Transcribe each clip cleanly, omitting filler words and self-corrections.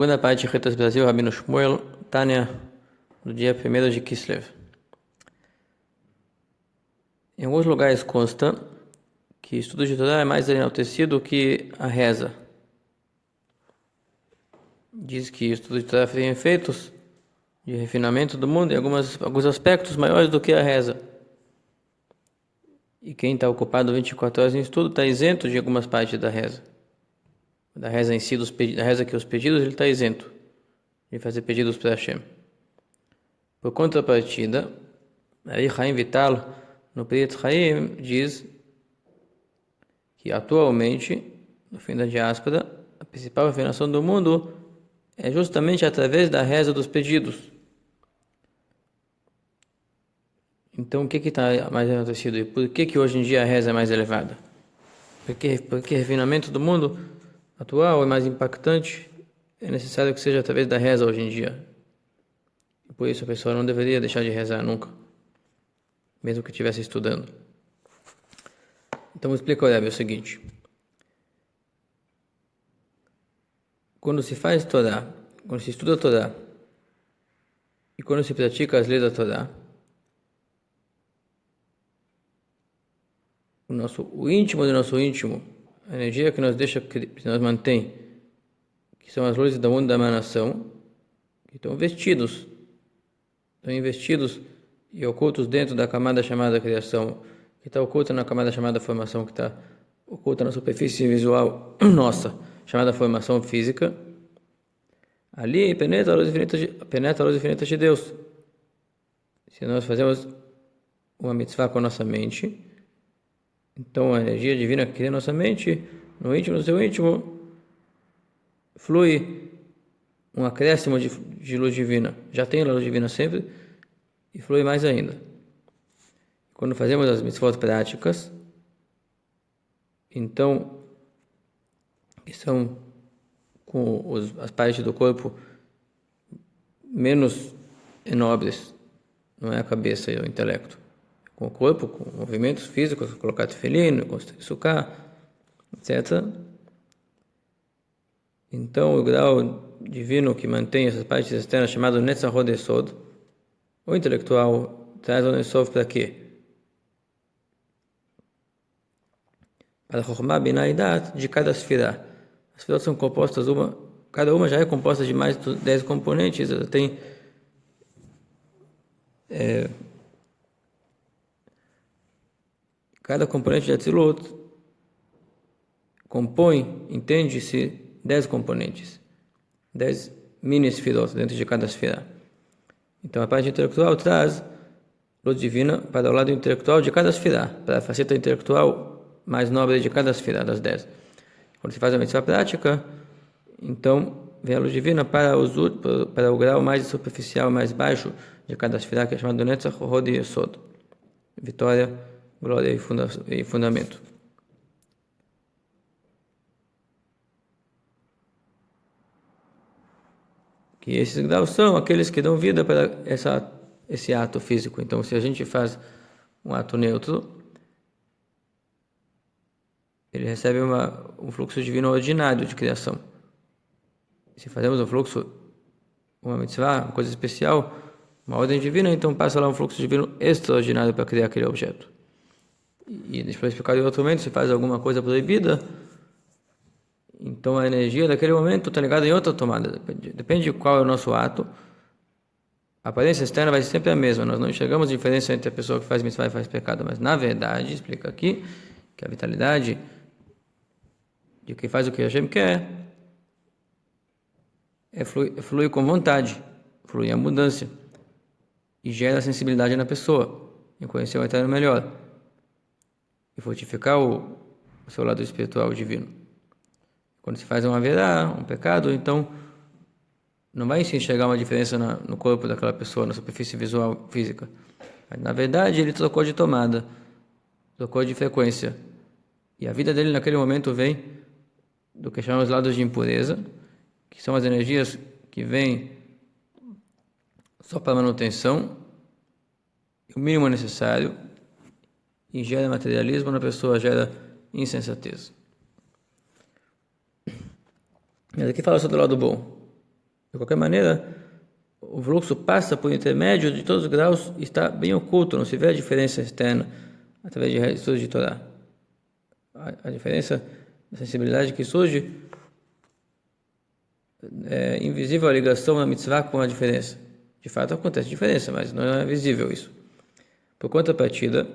Segunda parte de Retas Brasil, Rabino Shmuel, Tânia, do dia 1º de Kislev. Em alguns lugares consta que o estudo de Torá é mais enaltecido que a reza. Diz que o estudo de Torá tem efeitos de refinamento do mundo em alguns aspectos maiores do que a reza. E quem está ocupado 24 horas em estudo está isento de algumas partes da reza. Da reza em si, da reza que os pedidos, ele está isento de fazer pedidos para Hashem. Por contrapartida, aí Chaim Vital, no Priet Chaim, diz que atualmente, no fim da diáspora, a principal refinação do mundo é justamente através da reza dos pedidos. Então, o que está mais acontecido? E por que hoje em dia a reza é mais elevada? Porque o refinamento do mundo atual é mais impactante, é necessário que seja através da reza hoje em dia. E por isso a pessoa não deveria deixar de rezar nunca, mesmo que estivesse estudando. Então, explica o seguinte. Quando se faz Torá, quando se estuda a Torá, e quando se pratica as leis da Torá, o íntimo do nosso íntimo, a energia que nos deixa, que nos mantém, que são as luzes do mundo da emanação, que estão investidos e ocultos dentro da camada chamada criação, que está oculta na camada chamada formação, que está oculta na superfície visual nossa, chamada formação física. Ali penetra a luz infinita de Deus. Se nós fazemos uma mitzvah com a nossa mente, então a energia divina que cria a nossa mente, no íntimo do seu íntimo, flui um acréscimo de luz divina. Já tem a luz divina sempre e flui mais ainda. Quando fazemos as mitzvot práticas, então, que são com as partes do corpo menos nobres, não é a cabeça e o intelecto, com o corpo, com movimentos físicos, colocar tefelino, construir sukkah, etc. Então, o grau divino que mantém essas partes externas, chamado Netzach Hod Yesod, o intelectual traz o Nesov para quê? Para a Chokhmah, Binah e Dat de cada Sfirah. As Sfirot são compostas, cada uma já é composta de mais de 10 componentes, ela tem cada componente de Atzilut compõe, entende-se, 10 componentes, 10 mini-sfirot dentro de cada esfera. Então a parte intelectual traz luz divina para o lado intelectual de cada esfera, para a faceta intelectual mais nobre de cada esfera, das 10. Quando se faz a mitzvah prática, então vem a luz divina para o grau mais superficial, mais baixo de cada esfera, que é chamado Netzach Hod Yesod, vitória, glória e fundamento. Que esses graus são aqueles que dão vida para esse ato físico. Então, se a gente faz um ato neutro, ele recebe um fluxo divino ordinário de criação. Se fazemos um fluxo, uma mitzvah, uma coisa especial, uma ordem divina, então passa lá um fluxo divino extraordinário para criar aquele objeto. E deixa eu explicar em outro momento, se faz alguma coisa proibida, então a energia daquele momento está ligada em outra tomada. Depende de qual é o nosso ato. A aparência externa vai ser sempre a mesma. Nós não enxergamos diferença entre a pessoa que faz mitzvah e faz pecado. Mas, na verdade, explica aqui que a vitalidade de quem faz o que Hashem quer flui com vontade, flui em abundância. E gera sensibilidade na pessoa, em conhecer o Eterno melhor. E fortificar o seu lado espiritual divino. Quando se faz uma verá, um pecado, então não vai se enxergar uma diferença no corpo daquela pessoa, na superfície visual física. Mas, na verdade, ele trocou de tomada, trocou de frequência. E a vida dele naquele momento vem do que chamamos lados de impureza, que são as energias que vêm só para manutenção, o mínimo necessário, e gera materialismo na pessoa, gera insensatez. Mas aqui fala sobre o lado bom. De qualquer maneira, o fluxo passa por intermédio de todos os graus e está bem oculto, não se vê a diferença externa através de estudos de Torá. A diferença da sensibilidade que surge é invisível a ligação na mitzvah com a diferença. De fato, acontece diferença, mas não é visível isso. Por contrapartida,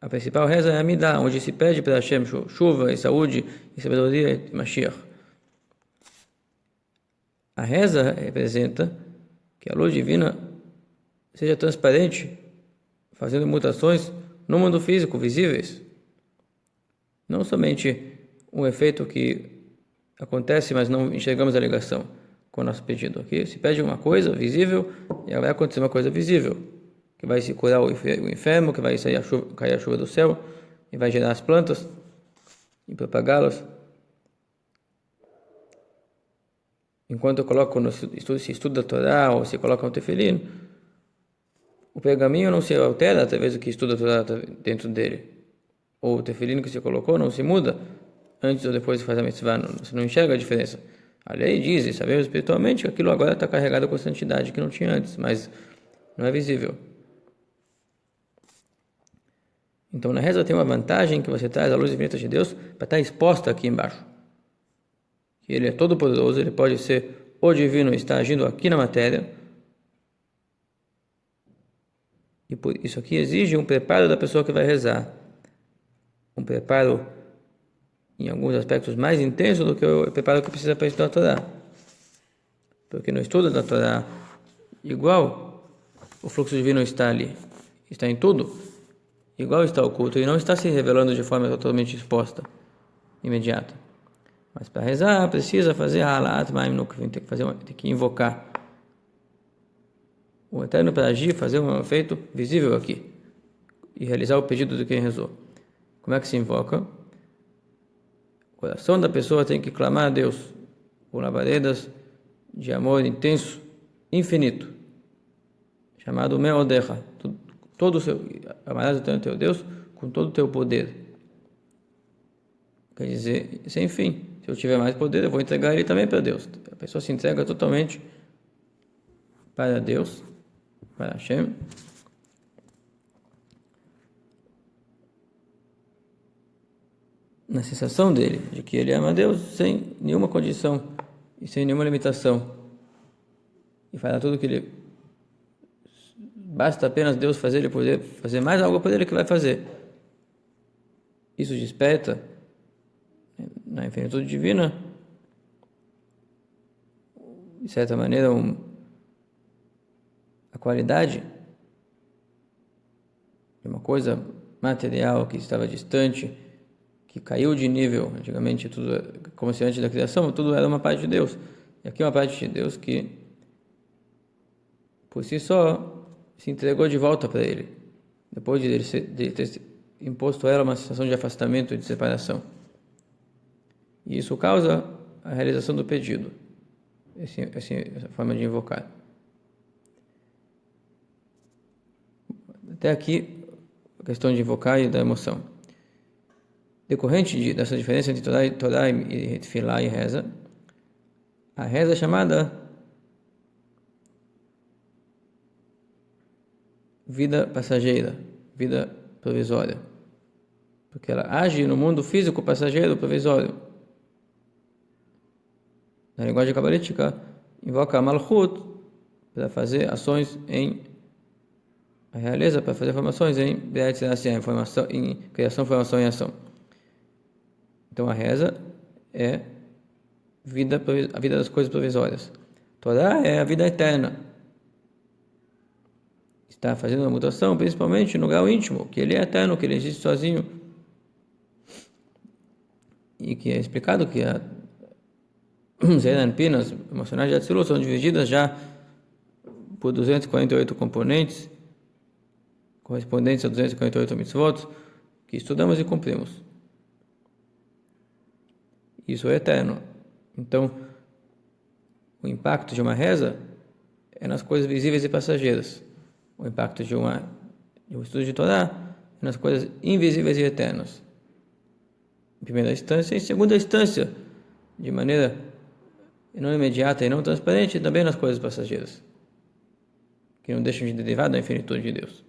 a principal reza é a Amidah, onde se pede para Hashem chuva e saúde e sabedoria e Mashiach. A reza representa que a luz divina seja transparente, fazendo mutações no mundo físico visíveis. Não somente um efeito que acontece, mas não enxergamos a ligação com o nosso pedido. Aqui se pede uma coisa visível e vai acontecer uma coisa visível, que vai se curar o enfermo, que vai sair cair a chuva do céu e vai gerar as plantas e propagá-las. Enquanto eu coloco se estuda a Torá ou se coloca um tefilim, o pergaminho não se altera através do que estuda a Torá dentro dele. Ou o tefilim que se colocou não se muda antes ou depois de fazer a mitzvah, você não enxerga a diferença. A lei diz, e sabemos espiritualmente, que aquilo agora está carregado com santidade que não tinha antes, mas não é visível. Então na reza tem uma vantagem que você traz a luz infinita de Deus para estar exposta aqui embaixo. Que Ele é todo poderoso, Ele pode ser o divino e está agindo aqui na matéria. E por isso aqui exige um preparo da pessoa que vai rezar. Um preparo em alguns aspectos mais intenso do que o preparo que precisa para estudar a Torá. Porque no estudo da Torá, igual o fluxo divino está ali, está em tudo, igual está oculto e não está se revelando de forma totalmente exposta, imediata. Mas para rezar precisa fazer halat ma'im, tem que invocar o Eterno para agir, fazer um efeito visível aqui e realizar o pedido de quem rezou. Como é que se invoca? O coração da pessoa tem que clamar a Deus com labaredas de amor intenso, infinito, chamado Me'odecha. Todo o seu, amarás o teu Deus com todo o teu poder. Quer dizer, sem fim. Se eu tiver mais poder, eu vou entregar ele também para Deus. A pessoa se entrega totalmente para Deus, para Hashem. Na sensação dele, de que ele ama a Deus sem nenhuma condição e sem nenhuma limitação. E fará tudo que ele... Basta apenas Deus fazer ele poder fazer mais algo por ele que vai fazer. Isso desperta, na infinitude divina, de certa maneira, a qualidade de uma coisa material que estava distante, que caiu de nível. Antigamente, tudo, como se antes da criação, tudo era uma parte de Deus. E aqui é uma parte de Deus que, por si só, se entregou de volta para ele, depois de ter imposto a ela uma sensação de afastamento e de separação. E isso causa a realização do pedido, essa forma de invocar. Até aqui, a questão de invocar e da emoção. Decorrente dessa diferença entre Torá e Tefilá e reza, a reza é chamada vida passageira, vida provisória, porque ela age no mundo físico passageiro provisório. Na linguagem cabalística, invoca a Malchut para fazer ações em a realeza, para fazer formações em em criação, formação e ação. Então a reza é a vida das coisas provisórias. Torá é a vida eterna. Está fazendo uma mutação, principalmente no grau íntimo, que ele é eterno, que ele existe sozinho. E que é explicado que a Zeranpinas emocionais de Atzilut são divididas já por 248 componentes, correspondentes a 248 mitzvot, que estudamos e cumprimos. Isso é eterno. Então, o impacto de uma reza é nas coisas visíveis e passageiras. O impacto de um estudo de Torá é nas coisas invisíveis e eternas. Em primeira instância, em segunda instância, de maneira e não imediata e não transparente, e também nas coisas passageiras, que não deixam de derivar da infinitude de Deus.